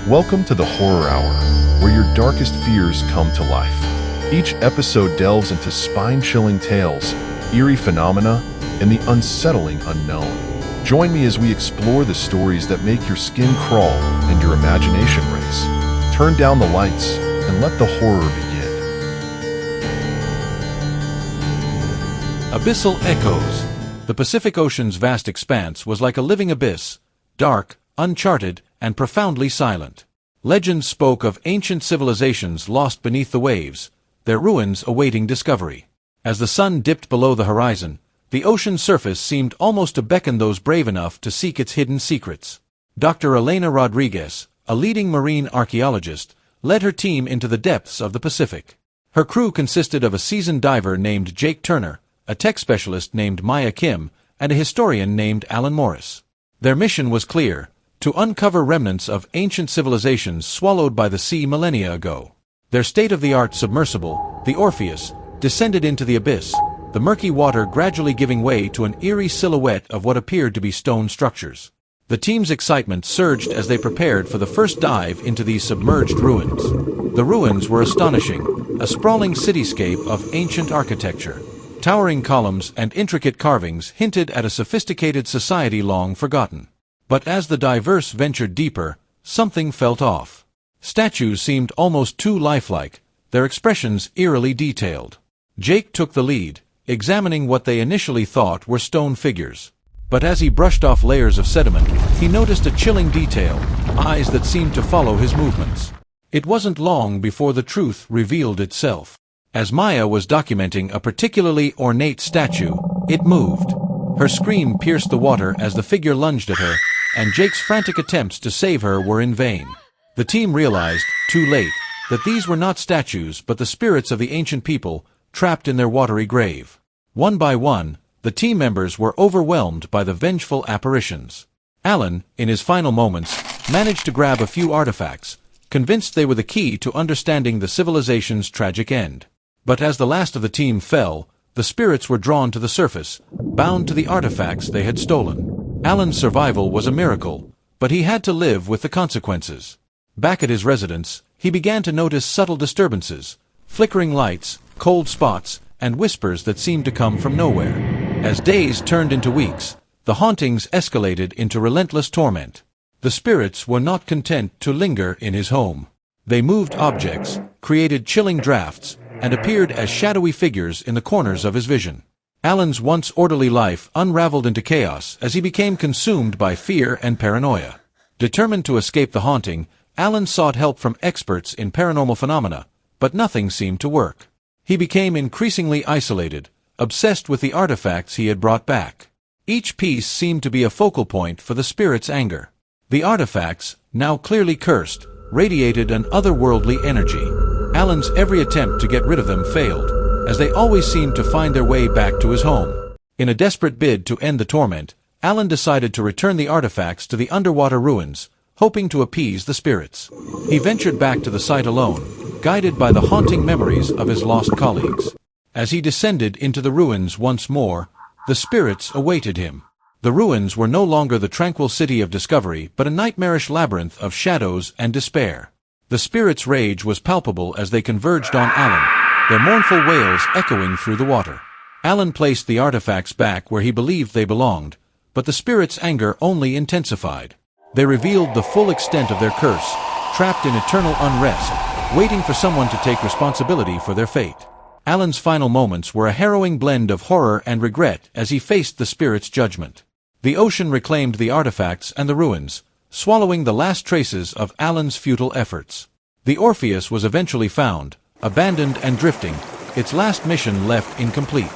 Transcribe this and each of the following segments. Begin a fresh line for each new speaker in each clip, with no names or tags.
Welcome to the Horror Hour, where your darkest fears come to life. Each episode delves into spine-chilling tales, eerie phenomena, and the unsettling unknown. Join me as we explore the stories that make your skin crawl and your imagination race. Turn down the lights and let the horror begin.
Abyssal echoes. The Pacific Ocean's vast expanse was like a living abyss, dark, uncharted, and profoundly silent. Legends spoke of ancient civilizations lost beneath the waves, their ruins awaiting discovery. As the sun dipped below the horizon, the ocean's surface seemed almost to beckon those brave enough to seek its hidden secrets. Dr. Elena Rodriguez, a leading marine archaeologist, led her team into the depths of the Pacific. Her crew consisted of a seasoned diver named Jake Turner, a tech specialist named Maya Kim, and a historian named Alan Morris. Their mission was clear: to uncover remnants of ancient civilizations swallowed by the sea millennia ago. Their state-of-the-art submersible, the Orpheus, descended into the abyss, the murky water gradually giving way to an eerie silhouette of what appeared to be stone structures. The team's excitement surged as they prepared for the first dive into these submerged ruins. The ruins were astonishing, a sprawling cityscape of ancient architecture. Towering columns and intricate carvings hinted at a sophisticated society long forgotten. But as the divers ventured deeper, something felt off. Statues seemed almost too lifelike, their expressions eerily detailed. Jake took the lead, examining what they initially thought were stone figures. But as he brushed off layers of sediment, he noticed a chilling detail: eyes that seemed to follow his movements. It wasn't long before the truth revealed itself. As Maya was documenting a particularly ornate statue, it moved. Her scream pierced the water as the figure lunged at her, and Jake's frantic attempts to save her were in vain. The team realized, too late, that these were not statues but the spirits of the ancient people, trapped in their watery grave. One by one, the team members were overwhelmed by the vengeful apparitions. Alan, in his final moments, managed to grab a few artifacts, convinced they were the key to understanding the civilization's tragic end. But as the last of the team fell, the spirits were drawn to the surface, bound to the artifacts they had stolen. Alan's survival was a miracle, but he had to live with the consequences. Back at his residence, he began to notice subtle disturbances: flickering lights, cold spots, and whispers that seemed to come from nowhere. As days turned into weeks, the hauntings escalated into relentless torment. The spirits were not content to linger in his home. They moved objects, created chilling drafts, and appeared as shadowy figures in the corners of his vision. Alan's once orderly life unraveled into chaos as he became consumed by fear and paranoia. Determined to escape the haunting, Alan sought help from experts in paranormal phenomena, but nothing seemed to work. He became increasingly isolated, obsessed with the artifacts he had brought back. Each piece seemed to be a focal point for the spirit's anger. The artifacts, now clearly cursed, radiated an otherworldly energy. Alan's every attempt to get rid of them failed, as they always seemed to find their way back to his home. In a desperate bid to end the torment, Alan decided to return the artifacts to the underwater ruins, hoping to appease the spirits. He ventured back to the site alone, guided by the haunting memories of his lost colleagues. As he descended into the ruins once more, the spirits awaited him. The ruins were no longer the tranquil city of discovery but a nightmarish labyrinth of shadows and despair. The spirits' rage was palpable as they converged on Alan, their mournful wails echoing through the water. Alan placed the artifacts back where he believed they belonged, but the spirits' anger only intensified. They revealed the full extent of their curse, trapped in eternal unrest, waiting for someone to take responsibility for their fate. Alan's final moments were a harrowing blend of horror and regret as he faced the spirits' judgment. The ocean reclaimed the artifacts and the ruins, swallowing the last traces of Alan's futile efforts. The Orpheus was eventually found, abandoned and drifting, its last mission left incomplete.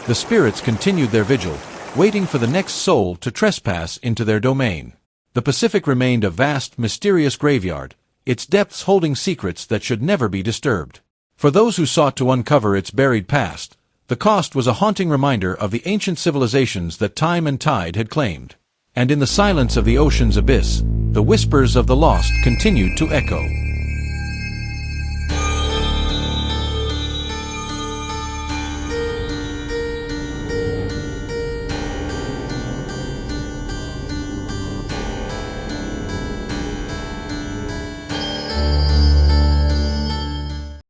The spirits continued their vigil, waiting for the next soul to trespass into their domain. The Pacific remained a vast, mysterious graveyard, its depths holding secrets that should never be disturbed. For those who sought to uncover its buried past, the cost was a haunting reminder of the ancient civilizations that time and tide had claimed. And in the silence of the ocean's abyss, the whispers of the lost continued to echo.